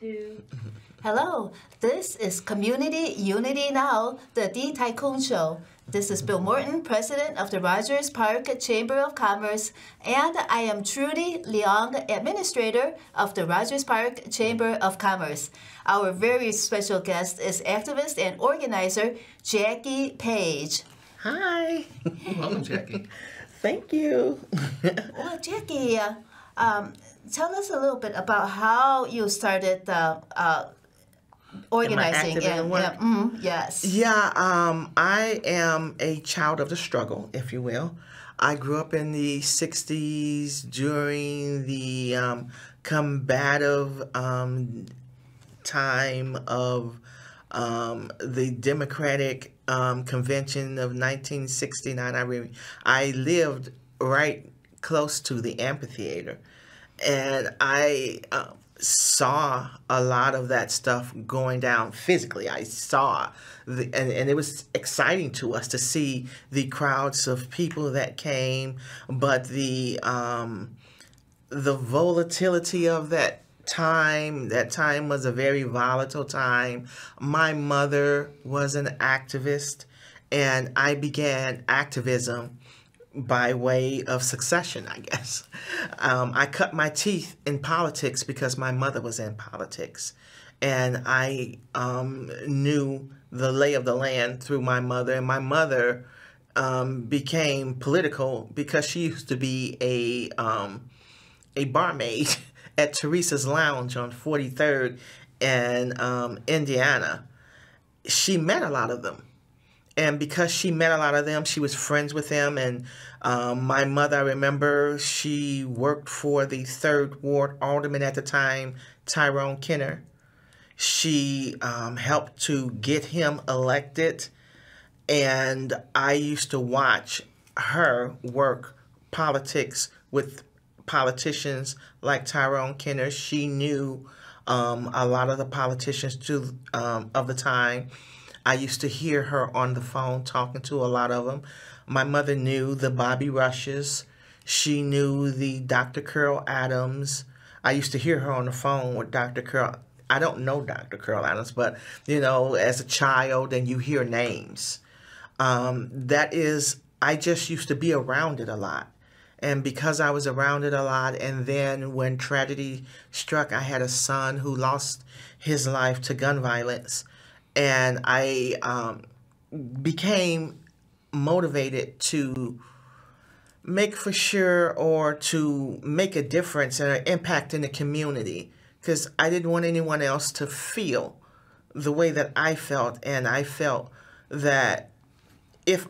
you. Hello, this is Community Unity Now, the Di Tycoon Show. This is Bill Morton, President of the Rogers Park Chamber of Commerce, and I am Trudy Leong, Administrator of the Rogers Park Chamber of Commerce. Our very special guest is activist and organizer Jackie Paige. Hi. Welcome, Jackie. Thank you. Well, Jackie, tell us a little bit about how you started organizing. activism work? Yes. Yeah, I am a child of the struggle, if you will. I grew up in the 60s during the combative time of the Democratic Convention of 1969. I lived right close to the amphitheater, and I saw a lot of that stuff going down physically. I saw, and it was exciting to us to see the crowds of people that came, but the volatility of that time was a very volatile time. My mother was an activist, and I began activism by way of succession, I guess. I cut my teeth in politics because my mother was in politics, and I knew the lay of the land through my mother, and my mother became political because she used to be a barmaid at Teresa's Lounge on 43rd in Indiana. She met a lot of them. And because she met a lot of them, she was friends with them. And my mother, I remember, she worked for the 3rd Ward Alderman at the time, Tyrone Kenner. She helped to get him elected. And I used to watch her work politics with politicians like Tyrone Kenner. She knew a lot of the politicians too, of the time. I used to hear her on the phone talking to a lot of them. My mother knew the Bobby Rushes. She knew the Dr. Carol Adams. I used to hear her on the phone with Dr. Carol. I don't know Dr. Carol Adams, but, you know, as a child and you hear names. I just used to be around it a lot. And because I was around it a lot, and then when tragedy struck, I had a son who lost his life to gun violence. And I became motivated to make for sure, or to make a difference and an impact in the community, because I didn't want anyone else to feel the way that I felt. And I felt that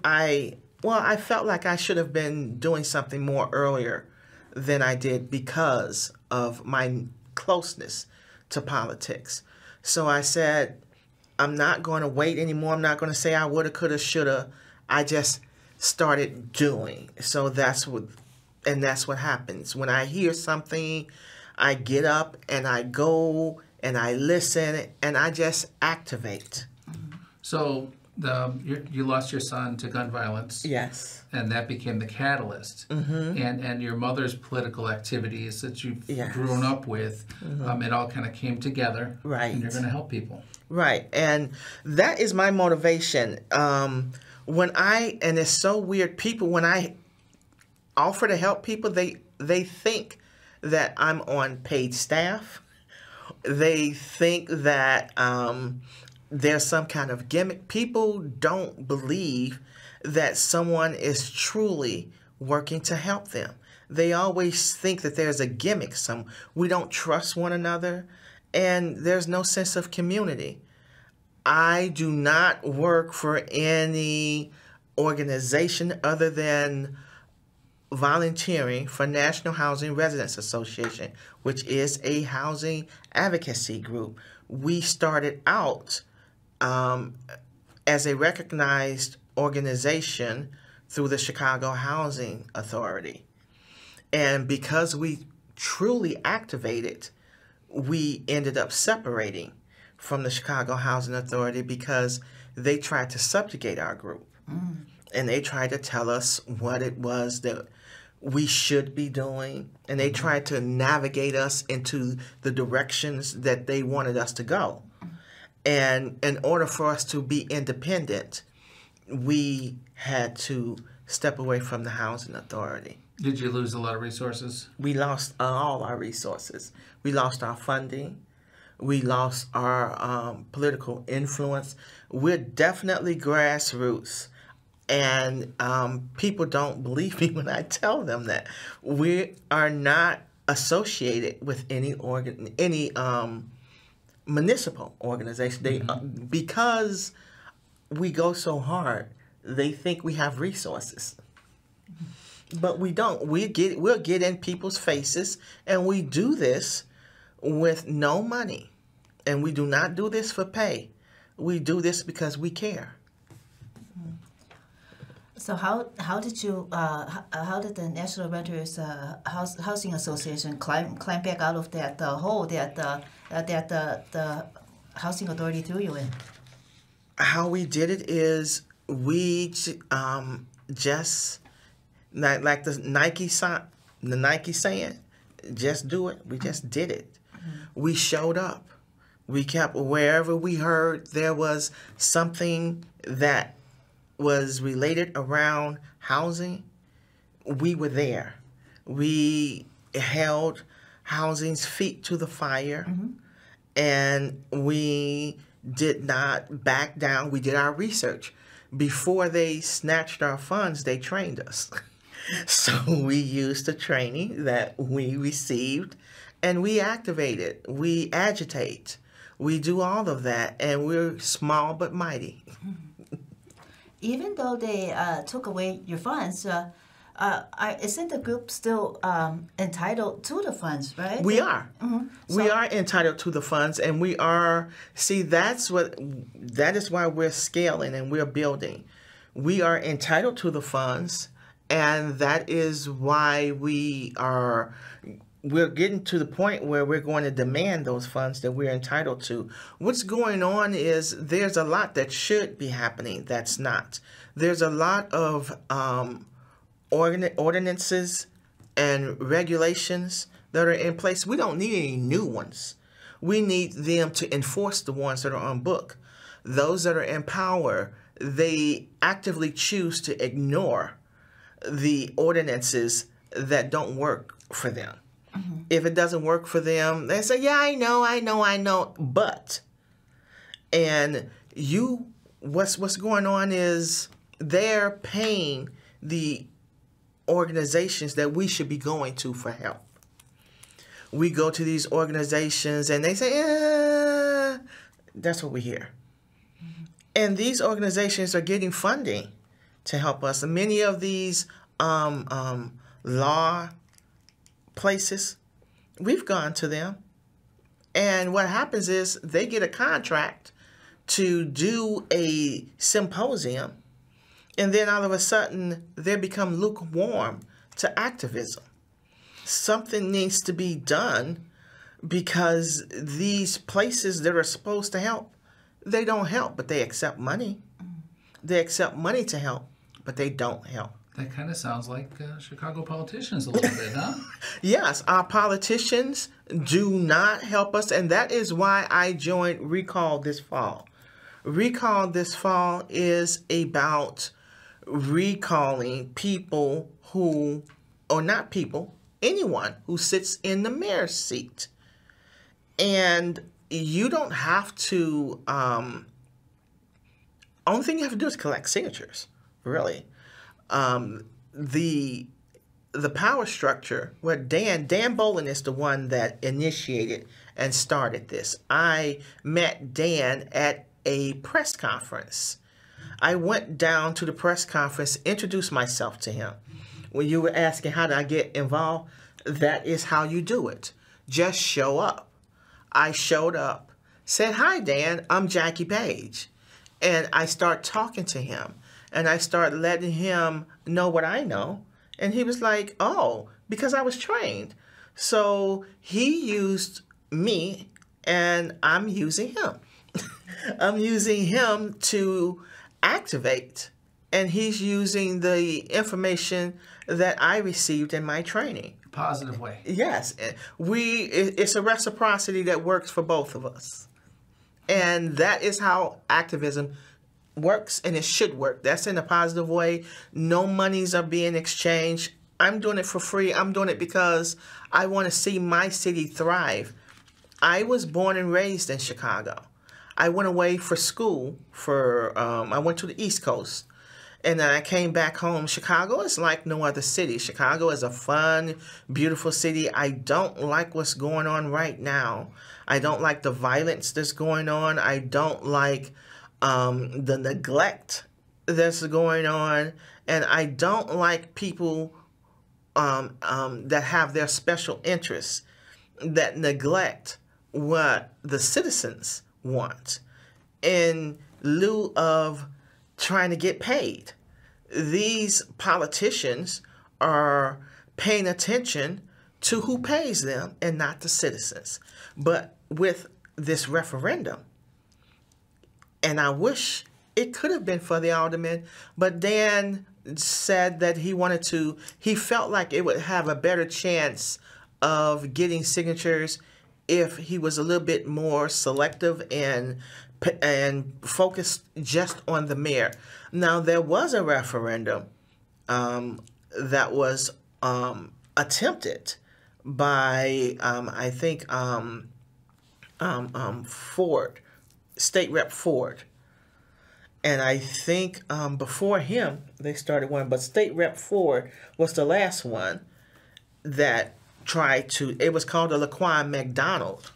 I felt like I should have been doing something more earlier than I did because of my closeness to politics. So I said, I'm not going to wait anymore. I'm not going to say I woulda, coulda, shoulda. I just started doing. So that's what happens. When I hear something, I get up and I go and I listen and I just activate. So you lost your son to gun violence. Yes. And that became the catalyst. Mm-hmm. And your mother's political activities that you've Yes. grown up with, it all kind of came together. Right. And you're going to help people. Right. And that is my motivation. And it's so weird, people, when I offer to help people, they think that I'm on paid staff. They think that there's some kind of gimmick. People don't believe that someone is truly working to help them. They always think that there's a gimmick. We don't trust one another, and there's no sense of community. I do not work for any organization other than volunteering for National Housing Residents Association, which is a housing advocacy group. We started out as a recognized organization through the Chicago Housing Authority. And because we truly activated, we ended up separating from the Chicago Housing Authority because they tried to subjugate our group. And they tried to tell us what it was that we should be doing, and they tried to navigate us into the directions that they wanted us to go. And in order for us to be independent, we had to step away from the housing authority. Did you lose a lot of resources? We lost all our resources. We lost our funding. We lost our political influence. We're definitely grassroots. And people don't believe me when I tell them that. We are not associated with any municipal organization. They because we go so hard, they think we have resources. But we don't. We'll get in people's faces, and we do this with no money. And we do not do this for pay. We do this because we care. So how did you how did the National Renters Housing Association climb back out of that hole that the housing authority threw you in? How we did it is we just like the Nike saying, just do it. We just did it. We showed up. We kept wherever we heard there was something that was related around housing, we were there. We held housing's feet to the fire, and we did not back down. We did our research. Before they snatched our funds, they trained us. So we used the training that we received, and we activated, we agitate, we do all of that, and we're small but mighty. Even though they took away your funds, isn't the group still entitled to the funds, right? We are. We are entitled to the funds, and we are. See, that is why we're scaling and we're building. We are entitled to the funds, and that is why we're getting to the point where we're going to demand those funds that we're entitled to. What's going on is there's a lot that should be happening that's not. There's a lot of ordinances and regulations that are in place. We don't need any new ones. We need them to enforce the ones that are on book. Those that are in power, they actively choose to ignore the ordinances that don't work for them. If it doesn't work for them, they say, yeah, I know, but. And what's going on is they're paying the organizations that we should be going to for help. We go to these organizations and they say, that's what we hear. And these organizations are getting funding to help us. And many of these law places, we've gone to them, and what happens is they get a contract to do a symposium, and then all of a sudden they become lukewarm to activism. Something needs to be done, because these places that are supposed to help, they don't help, but they accept money. They accept money to help, but they don't help. That kind of sounds like Chicago politicians a little bit, huh? Yes, our politicians do not help us, and that is why I joined Recall this fall. Recall this fall is about recalling people who, or not people, anyone who sits in the mayor's seat. And you don't have to, only thing you have to do is collect signatures, really. The power structure, where Dan Bolin is the one that initiated and started this. I met Dan at a press conference. I went down to the press conference, introduced myself to him. When you were asking how did I get involved, that is how you do it. Just show up. I showed up, said, hi, Dan, I'm Jackie Paige. And I start talking to him. And I start letting him know what I know. And he was like, oh, because I was trained. So he used me, and I'm using him. I'm using him to activate and he's using the information that I received in my training. Positive way. Yes, it's a reciprocity that works for both of us. And that is how activism works, and it should work. That's in a positive way. No monies are being exchanged. I'm doing it for free. I'm doing it because I want to see my city thrive. I was born and raised in Chicago. I went away for school I went to the East Coast. And then I came back home. Chicago is like no other city. Chicago is a fun, beautiful city. I don't like what's going on right now. I don't like the violence that's going on. I don't like the neglect that's going on. And I don't like people that have their special interests that neglect what the citizens want in lieu of trying to get paid. These politicians are paying attention to who pays them and not the citizens. But with this referendum, and I wish it could have been for the aldermen, but Dan said that he felt like it would have a better chance of getting signatures if he was a little bit more selective and focused just on the mayor. Now, there was a referendum that was attempted by, I think, Ford, State Rep Ford. And I think before him, they started one, but State Rep Ford was the last one that tried to, it was called the Laquan McDonald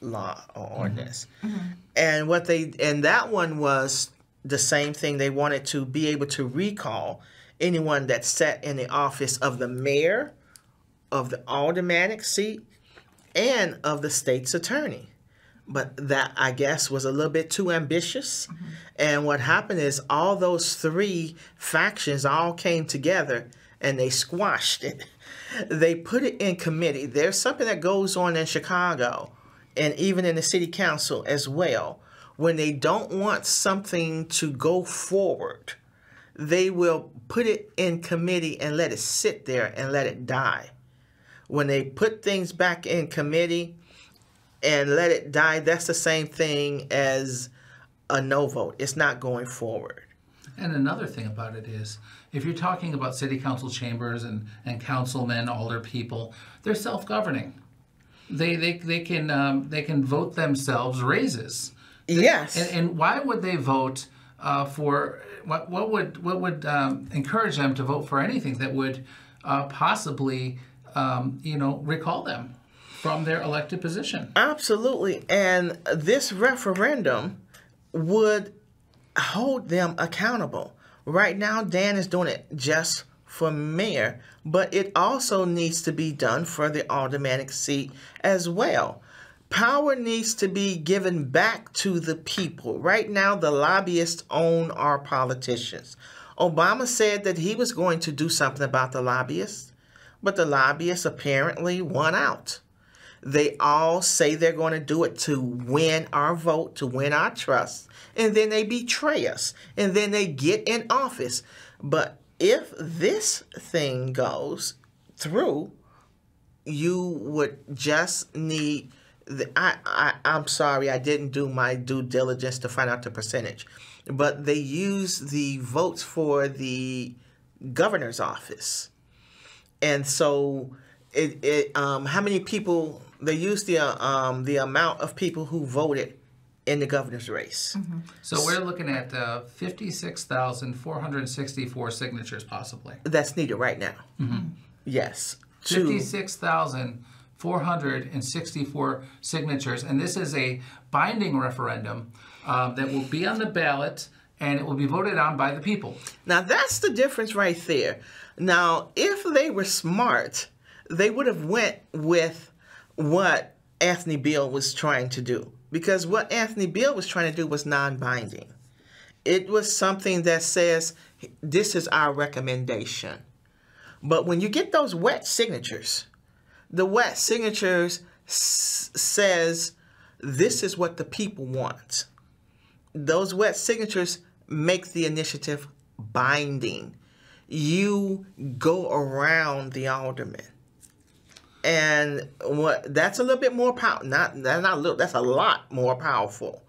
law or ordinance. Mm-hmm. And that one was the same thing. They wanted to be able to recall anyone that sat in the office of the mayor, of the aldermanic seat, and of the state's attorney. But that, I guess, was a little bit too ambitious. Mm-hmm. And what happened is all those three factions all came together and they squashed it. They put it in committee. There's something that goes on in Chicago and even in the city council as well. When they don't want something to go forward, they will put it in committee and let it sit there and let it die. When they put things back in committee and let it die, that's the same thing as a no vote. It's not going forward. And another thing about it is, if you're talking about city council chambers and councilmen, alder people, they're self-governing. They can vote themselves raises. Yes. And why would they vote for what would encourage them to vote for anything that would possibly recall them from their elected position? Absolutely. And this referendum would hold them accountable. Right now, Dan is doing it just for mayor, but it also needs to be done for the aldermanic seat as well. Power needs to be given back to the people. Right now, the lobbyists own our politicians. Obama said that he was going to do something about the lobbyists, but the lobbyists apparently won out. They all say they're going to do it to win our vote, to win our trust, and then they betray us, and then they get in office. But if this thing goes through, you would just need... I'm sorry, I didn't do my due diligence to find out the percentage, but they use the votes for the governor's office. And so how many people... They used the amount of people who voted in the governor's race. Mm-hmm. So we're looking at 56,464 signatures, possibly. That's needed right now. Mm-hmm. Yes. 56,464 signatures, and this is a binding referendum that will be on the ballot, and it will be voted on by the people. Now, that's the difference right there. Now, if they were smart, they would have went with what Anthony Beale was trying to do. Because what Anthony Beale was trying to do was non-binding. It was something that says, this is our recommendation. But when you get those wet signatures, the wet signatures says, this is what the people want. Those wet signatures make the initiative binding. You go around the alderman. And that's a little bit more powerful. Not a little. That's a lot more powerful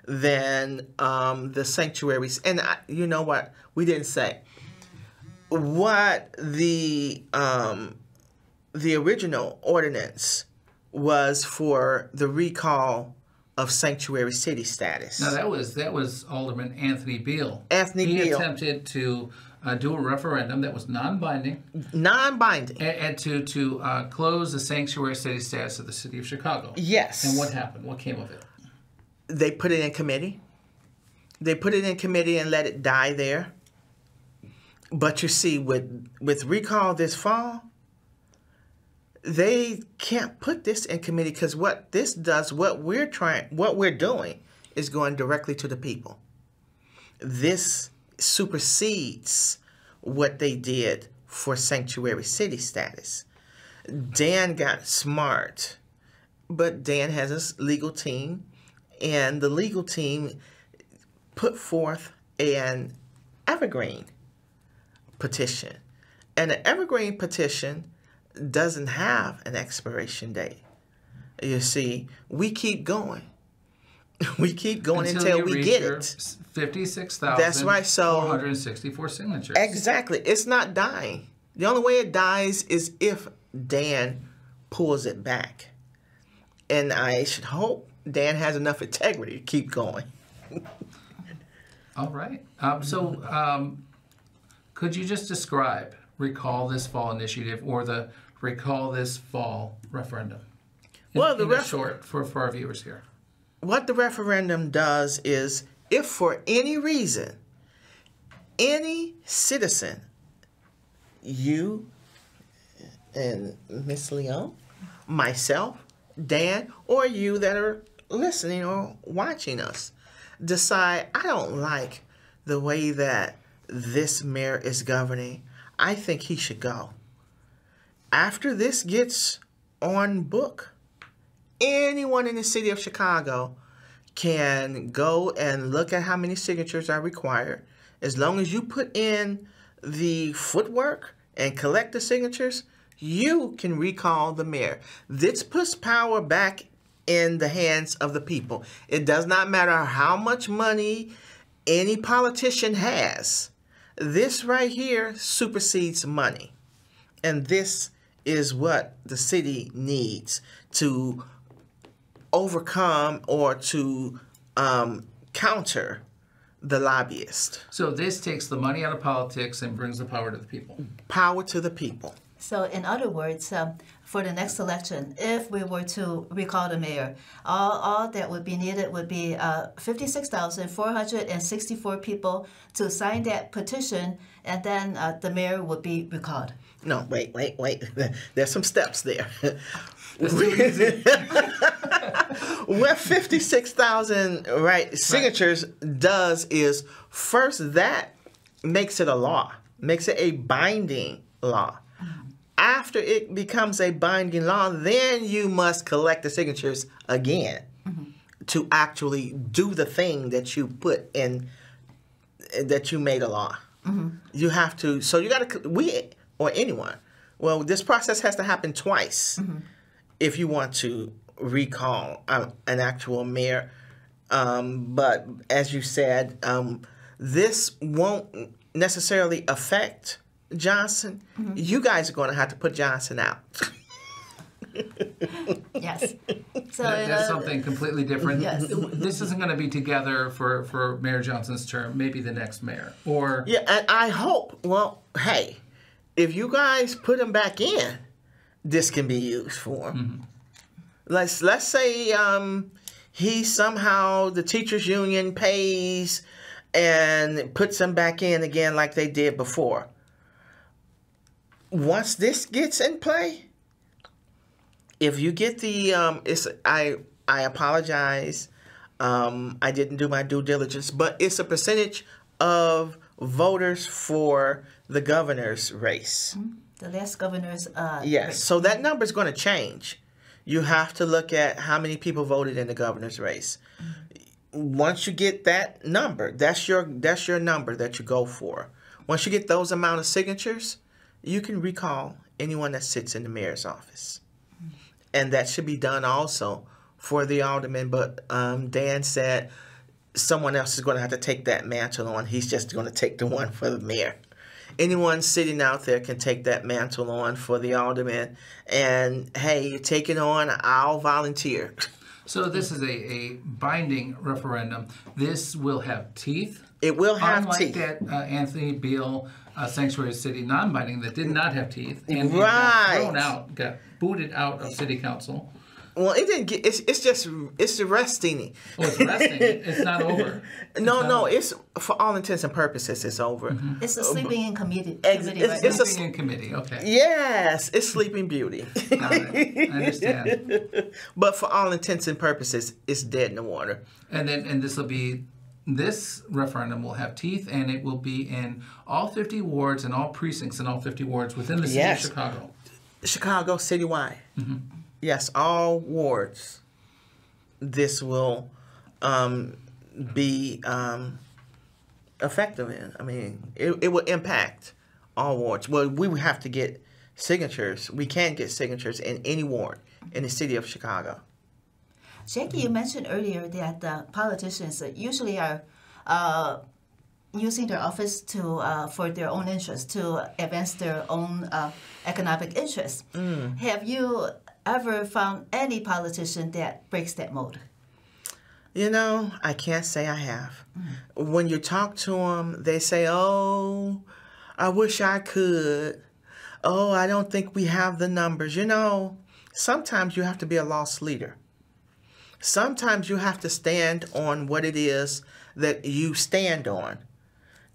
than the sanctuaries. And you know what? We didn't say what the original ordinance was for the recall of sanctuary city status. Now that was Alderman Anthony Beale. He attempted to do a referendum that was non-binding. Non-binding. And to close the sanctuary city status of the city of Chicago. Yes. And what happened? What came of it? They put it in committee. They put it in committee and let it die there. But you see, with recall this fall, they can't put this in committee because what this does, what we're doing, is going directly to the people. This supersedes what they did for sanctuary city status. Dan got smart, but Dan has a legal team, and the legal team put forth an evergreen petition. And an evergreen petition doesn't have an expiration date. You see, we keep going. We keep going until we get it. 56,000. That's right. So 464 signatures. Exactly. It's not dying. The only way it dies is if Dan pulls it back. And I should hope Dan has enough integrity to keep going. All right. Could you just describe Recall This Fall initiative or the Recall This Fall referendum? Short for our viewers here. What the referendum does is, if for any reason, any citizen, you and Miss Leong, myself, Dan, or you that are listening or watching us, decide, I don't like the way that this mayor is governing, I think he should go. After this gets on book, anyone in the city of Chicago can go and look at how many signatures are required. As long as you put in the footwork and collect the signatures, you can recall the mayor. This puts power back in the hands of the people. It does not matter how much money any politician has. This right here supersedes money. And this is what the city needs to overcome or to counter the lobbyist. So this takes the money out of politics and brings the power to the people. Power to the people. So in other words, for the next election, if we were to recall the mayor, all that would be needed would be 56,464 people to sign that petition, and then the mayor would be recalled. No, wait. There's some steps there. What 56,000 signatures does is, first, that makes it a law, makes it a binding law. After it becomes a binding law, then you must collect the signatures again to actually do the thing that you put in, that you made a law. You have to, so you got to, or anyone, well, this process has to happen twice if you want to recall an actual mayor. But as you said, this won't necessarily affect Johnson. You guys are going to have to put Johnson out. Yes. So that's something completely different. Yes. This isn't going to be together for Mayor Johnson's term, maybe the next mayor. Or yeah, and I hope, well, hey, if you guys put him back in, this can be used for him. Let's say he somehow, the teachers union pays and puts him back in again like they did before. Once this gets in play, if you get the, I apologize, I didn't do my due diligence, but it's a percentage of voters for the governor's race. the last governor's Yes, race. so that number is going to change. You have to look at how many people voted in the governor's race. once you get that number, that's your number that you go for. Once you get those amount of signatures, you can recall anyone that sits in the mayor's office. And that should be done also for the alderman. But Dan said someone else is going to have to take that mantle on. He's just going to take the one for the mayor. Anyone sitting out there can take that mantle on for the alderman. And, hey, you take it on, I'll volunteer. So this is a binding referendum. This will have teeth. It will have teeth. Unlike that Anthony Beale Sanctuary City non-binding that did not have teeth. And got booted out of city council. Well, it didn't get. It's resting. Oh, it's resting. It's not over. No. It's for all intents and purposes, it's over. Mm-hmm. It's a sleeping in committee. It's sleeping in committee. Okay. Yes, it's Sleeping Beauty. Got it. I understand. But for all intents and purposes, it's dead in the water. And this referendum will have teeth, and it will be in all 50 wards and all precincts in all 50 wards within the city of Chicago. Chicago citywide. Mm-hmm. Yes, all wards. This will be effective in. I mean, it will impact all wards. Well, we would have to get signatures. We can get signatures in any ward in the city of Chicago. Jackie, you mentioned earlier that politicians usually are using their office for their own interests, to advance their own economic interests. Have you ever found any politician that breaks that mold? You know, I can't say I have. When you talk to them, they say, oh, I wish I could. Oh, I don't think we have the numbers. You know, sometimes you have to be a lost leader. Sometimes you have to stand on what it is that you stand on.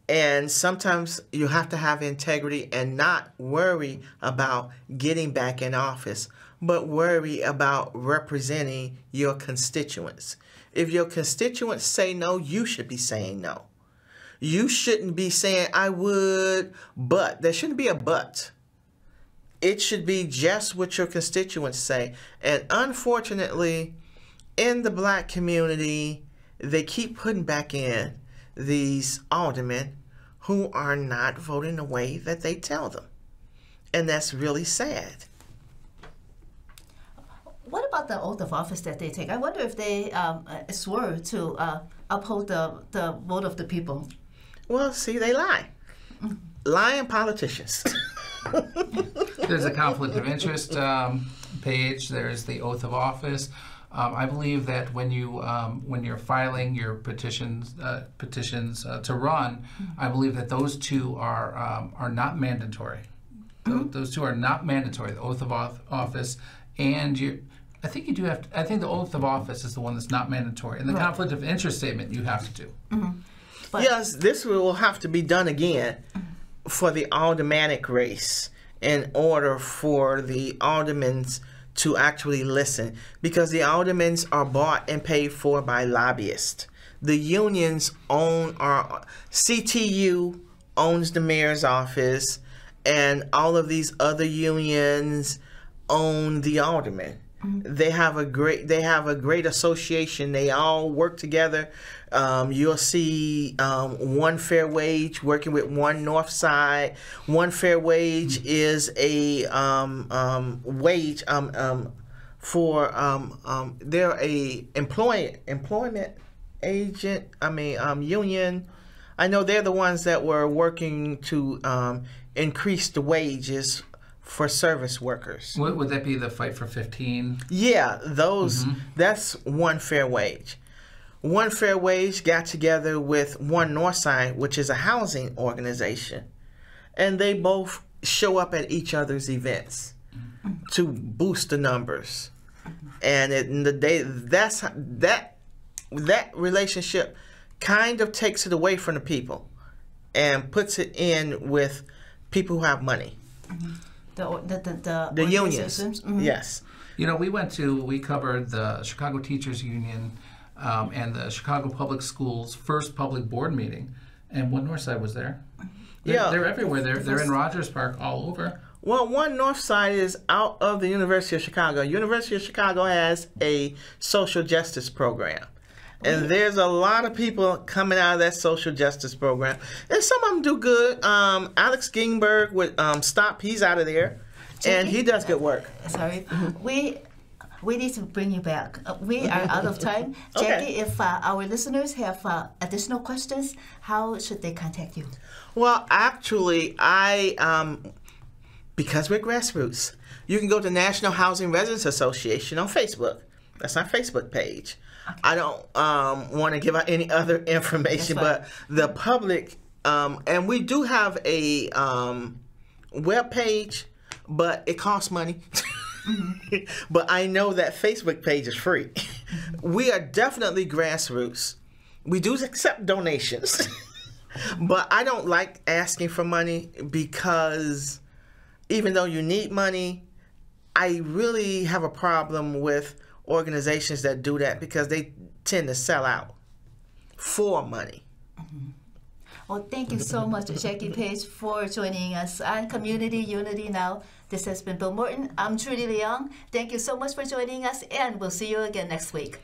And sometimes you have to have integrity and not worry about getting back in office, but worry about representing your constituents. If your constituents say no, you should be saying no. You shouldn't be saying, I would, but. There shouldn't be a but. It should be just what your constituents say. And unfortunately, in the black community, they keep putting back in these aldermen who are not voting the way that they tell them. And that's really sad. What about the oath of office that they take? I wonder if they swore to uphold the vote of the people. Well, see, they lie. Lying politicians. There's a conflict of interest page. There's the oath of office. I believe that when you're filing your petitions to run, I believe that those two are not mandatory. Those two are not mandatory. The oath of office and I think you do have to, I think the oath of office is the one that's not mandatory, and the conflict of interest statement you have to do. Yes, this will have to be done again for the aldermanic race in order for the aldermen to actually listen, because the aldermen are bought and paid for by lobbyists. The unions own our CTU owns the mayor's office, and all of these other unions own the aldermen. They have a great association. They all work together. You'll see One Fair Wage working with One North Side. One Fair Wage is a wage for they're a employment agent. Union. I know they're the ones that were working to increase the wages for service workers. Would that be the Fight for 15? Yeah, those. That's One Fair Wage. One Fair Wage got together with One Northside, which is a housing organization, and they both show up at each other's events to boost the numbers. And that relationship kind of takes it away from the people and puts it in with people who have money. The unions. Yes. You know, we covered the Chicago Teachers Union and the Chicago Public Schools' first public board meeting, and One Northside was there. They're everywhere. They're in Rogers Park, all over. Well, One Northside is out of the University of Chicago. University of Chicago has a social justice program, And there's a lot of people coming out of that social justice program. And some of them do good. Alex Gingberg with Stop, he's out of there. And he does good work. Sorry. We need to bring you back. We are out of time. Jackie, if our listeners have additional questions, how should they contact you? Well, actually, because we're grassroots, you can go to National Housing Residents Association on Facebook. That's our Facebook page. Okay. I don't want to give out any other information, but the public, and we do have a web page, but it costs money. But I know that Facebook page is free. We are definitely grassroots. We do accept donations, but I don't like asking for money because even though you need money, I really have a problem with organizations that do that because they tend to sell out for money. Well, thank you so much, Jackie Paige, for joining us on Community Unity Now. This has been Bill Morton. I'm Trudy Leong. Thank you so much for joining us, and we'll see you again next week.